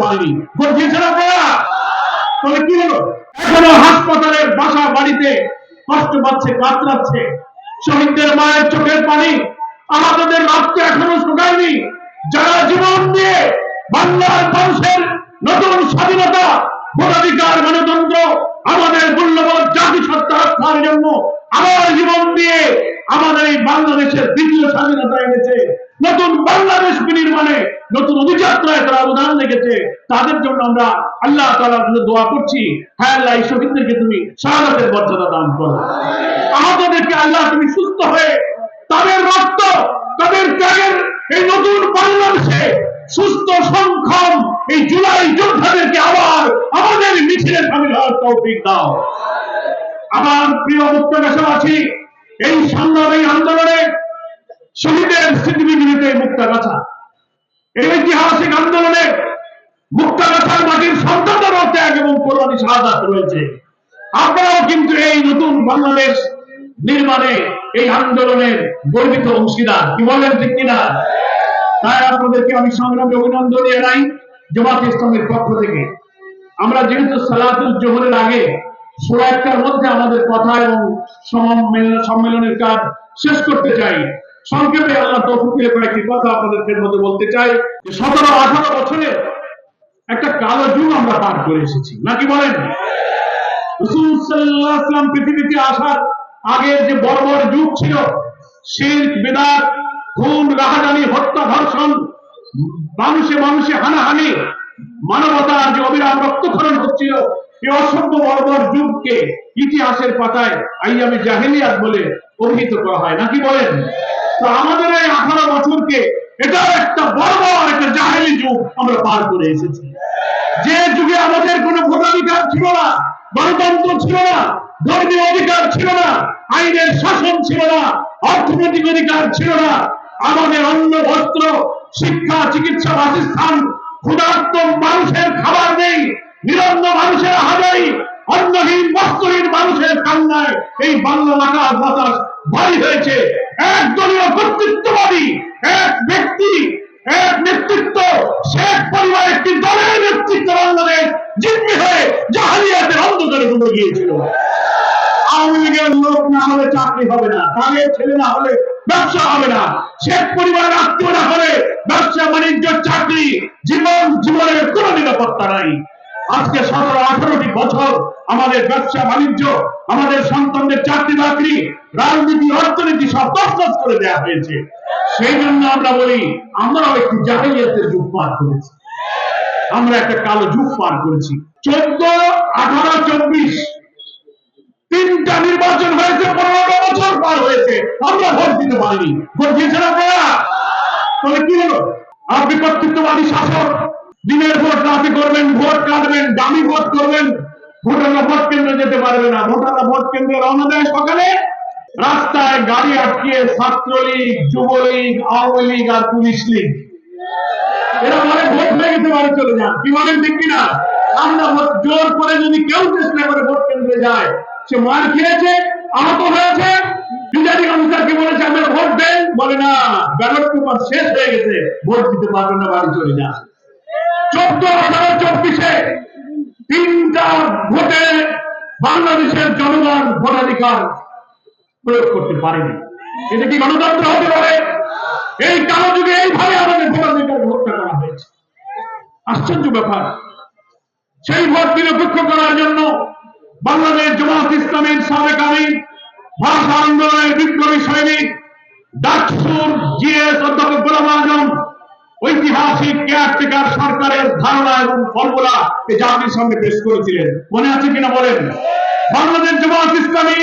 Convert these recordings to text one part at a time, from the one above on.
পারেনি। ভোট দিয়েছেন আপনারা? তাহলে কি হলো? এখনো হাসপাতালের বাসা বাড়িতে কষ্ট পাচ্ছে, কাতরাচ্ছে। শহীদদের মায়ের চোখের পানি, আহতদের রক্ত এখনো শুকায়নি। যারা জীবন দিয়ে বাংলার মানুষের নতুন স্বাধীনতা, ভোটাধিকার, গণতন্ত্র, আমাদের মূল্যবোধ জাতিসত্তা রক্ষার জন্য আমার জীবন দিয়ে আমাদের এই বাংলাদেশের দ্বিতীয় স্বাধীনতা এনেছে, নতুন বাংলাদেশ বিনির্মাণে নতুন অভিযাত্রায় তারা অবদান রেখেছে, তাদের জন্য আমরা আল্লাহ তাআলার কাছে দোয়া করছি, হ্যাঁ আল্লাহ এই শহীদদেরকে তুমি শাহাদাতের মর্যাদা দান করো। আহতদেরকে আল্লাহ তুমি সুস্থ হয়ে তাদের রক্ত, তাদের ত্যাগের এই নতুন বাংলাদেশে সুস্থ সংখ্যম এই জুলাই যোদ্ধাদেরকে আবার আমাদের মিছিলে শামিল হওয়ার তৌফিক দাও। আমার প্রিয় মুক্তাগাছাবাসী, এই সংগ্রামী আন্দোলনে শহীদের স্মৃতিবিজড়িত মুক্তাগাছা, এই ঐতিহাসিক আন্দোলনে মুক্তাগাছার মাটির সন্তানদেরও ত্যাগ এবং কোরবানি শাহাদাত রয়েছে। আপনারাও কিন্তু এই নতুন বাংলাদেশ নির্মাণে এই আন্দোলনের গর্বিত অংশীদার, কি বলেন ঠিক কিনা? তাই আপনাদেরকে আমি সংগ্রামী অভিনন্দন জানাই জামাত ইসলামের পক্ষ থেকে। আমরা যেহেতু সালাতুল জোহরের আগে সূরা একটার মধ্যে আমাদের কথা এবং সম্মেলনের কাজ শেষ করতে চাই, সংক্ষেপে আল্লাহ তৌফিক দিলে কয়েকটি কথা আপনাদের মধ্যে বলতে চাই। 17-18 বছরে একটা কালো যুগ আমরা পার করে এসেছি, নাকি বলেন? রাসূল সাল্লাল্লাহু আলাইহি ওয়াসাল্লাম পৃথিবীতে আসার আগের যে বর্বর যুগ ছিল, শিরক, বিদআত, খুন, রাহাজানি, হত্যা, ধর্ষণ, মানুষে মানুষে হানাহানি, মানবতার যে অবিরাম রক্তক্ষরণ হচ্ছিল, এই অসভ্য বর্বর যুগকে ইতিহাসের পাতায় আইয়ামে জাহেলিয়াত বলে অভিহিত করা হয়, নাকি বলেন? তো আমাদের এই 18 বছরকে এটা একটা বর্বর একটা জাহেলি যুগ আমরা পার করে এসেছি, যে যুগে আমাদের কোনো ভোটাধিকার ছিল না, গণতন্ত্র ছিল না, ধর্মীয় অধিকার ছিল না, আইনের শাসন ছিল না, অর্থনৈতিক অধিকার ছিল না, আমাদের অন্ন, বস্ত্র, শিক্ষা, চিকিৎসা, বাসস্থান, ক্ষুধার্ত মানুষের খাবার নেই, নিরন্ন মানুষের হাজারি, অন্নহীন, বস্ত্রহীন মানুষের কান্নায় এই বাংলা আকাশ বাতাস ভারী হয়েছে। একদলীয় কর্তৃত্ববাদী এক ব্যক্তি, এক নেতৃত্ব, শেখ পরিবার একটি দলের নেতৃত্ব বাংলাদেশ জিম্মি হয়ে জাহেলিয়াতের অন্ধকারে ডুবে গিয়েছিল। আওয়ামী লীগের লোক না হলে চাকরি হবে না, তাদের ছেলে না হলে ব্যবসা হবে না, শেখ পরিবারের আত্মীয় না হলে ব্যবসা বাণিজ্য, চাকরি, জীবনের কোনো নিরাপত্তা নাই। আজকে 17-18টি বছর আমাদের ব্যবসা বাণিজ্য, আমাদের সন্তানদের চাকরি বাকরি, রাজনীতি, অর্থনীতি সব তছনছ করে দেওয়া হয়েছে। সেই জন্য আমরা বলি আমরাও একটি জাহেলিয়াতের যুগ পার করেছি, আমরা একটা কালো যুগ পার করেছি। 14, 18, 24 তিনটা নির্বাচন হয়েছে, 15 বছর পার হয়েছে, আমরা ভোট দিতে পারিনি। ভোট দিয়েছেন আপনারা? তাহলে কি হলো? আপনি কর্তৃত্ববাদী শাসক, দিনের ভোট রাতে করবেন, ভোট কাটবেন, দামি ভোট করবেন, ভোটাররা ভোট কেন্দ্রে যেতে পারবে না। ভোটাররা ভোট কেন্দ্রে রওনা দেয় সকালে, রাস্তায় গাড়ি আটকিয়ে ছাত্রলীগ, যুবলীগ, আওয়ামী লীগ আর পুলিশ লীগ এরা বলে ভোট হয়ে গেছে, বাড়ি চলে যান। কি বলেন ঠিক কিনা? আমরা ভোট জোর করে যদি কেউ চেষ্টা করে ভোট কেন্দ্রে যায়, সে মার খেয়েছে, আহত হয়েছে, রিটার্নিং অফিসারকে বলেছে আপনারা ভোট দেন, বলে না, ব্যালট পেপার শেষ হয়ে গেছে, ভোট দিতে পারবেন না, বাড়ি চলে যান। 14, 18, 24 তিনটা ভোটে বাংলাদেশের জনগণ ভোটাধিকার প্রয়োগ করতে পারেনি। এটা কি গণতন্ত্র হতে পারে? এই কালো যুগে এইভাবে আমাদের ভোটাধিকার হত্যা করা হয়েছে। আশ্চর্য ব্যাপার। সেই ভোট নিরপেক্ষ করার জন্য বাংলাদেশ জামাত ইসলামের সাবেক আমির, ভাষা আন্দোলনের বিপ্লবী সৈনিক, ডাকসুর জিএস অধ্যাপক গোলাম আজম ঐতিহাসিক কেয়ারটেকার সরকারের ধারণা এবং ফর্মুলা এই জাতির সামনে পেশ করেছিলেন, মনে আছে কিনা বলেন? বাংলাদেশ জামাত ইসলামী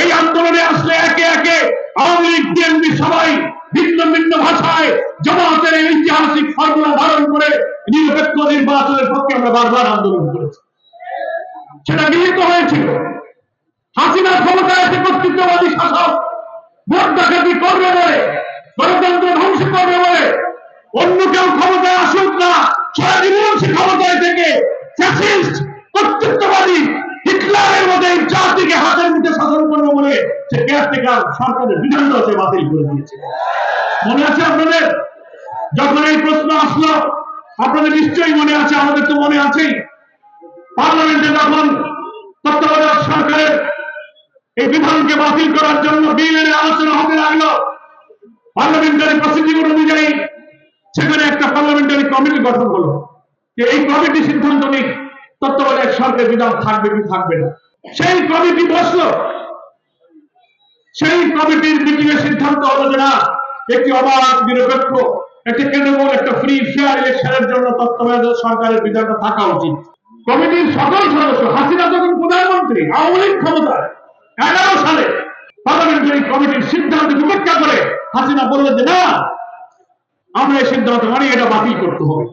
এই আন্দোলনে আসলে একে একে আওয়ামী লীগ, বিএনপি সবাই ভিন্ন ভিন্ন ভাষায় জামাতের এই ঐতিহাসিক ফর্মুলা ধারণ করে নিরপেক্ষ নির্বাচনের পক্ষে আমরা বারবার আন্দোলন করেছি। সেটা গৃহীত হয়েছিল। হাসিনা ক্ষমতায় এসে কর্তৃত্ববাদী শাসক ভোট ডাকাতি করবে বলে, গণতন্ত্র ধ্বংস করবে বলে, অন্য কেউ ক্ষমতায় আসুক না, সারা জীবন সে ক্ষমতায় থেকে ফ্যাসিস্ট কর্তৃত্ববাদী হিটলারের মতো এই জাতিকে হাতের মুঠে শাসন করবে বলে সে কেয়ারটেকার সরকারের বিধানটা সে বাতিল করে দিয়েছে। মনে আছে আপনাদের? যখন এই প্রশ্ন আসলো আপনাদের নিশ্চয়ই মনে আছে, আমাদের তো মনে আছেই, পার্লামেন্টে যখন তত্ত্বাবধায়ক সরকারের এই বিধানকে বাতিল করার জন্য বিল এর আলোচনা হতে লাগলো, পার্লামেন্টারি প্রসিডিউর অনুযায়ী সেখানে একটা পার্লামেন্টারি কমিটি গঠন হলো যে এই কমিটি সিদ্ধান্ত নিক তত্ত্বাবধায়ক সরকার বিধান থাকবে কি থাকবে না। সেই কমিটি বসলো, সেই কমিটির মিটিং এর সিদ্ধান্ত হলো যে না, একটি অবাধ নিরপেক্ষ একটি ক্রেডিবল একটা ফ্রি ফেয়ার ইলেকশনের জন্য তত্ত্বাবধায়ক সরকারের বিধানটা থাকা উচিত। কমিটির সকল সদস্য, হাসিনা তখন প্রধানমন্ত্রী, আওয়ামী লীগ ক্ষমতায়, 11 সালে পার্লামেন্টারি কমিটির সিদ্ধান্ত উপেক্ষা করে হাসিনা বললেন যে না, আমরা এই সিদ্ধান্ত মানি, এটা বাতিল করতে হবে।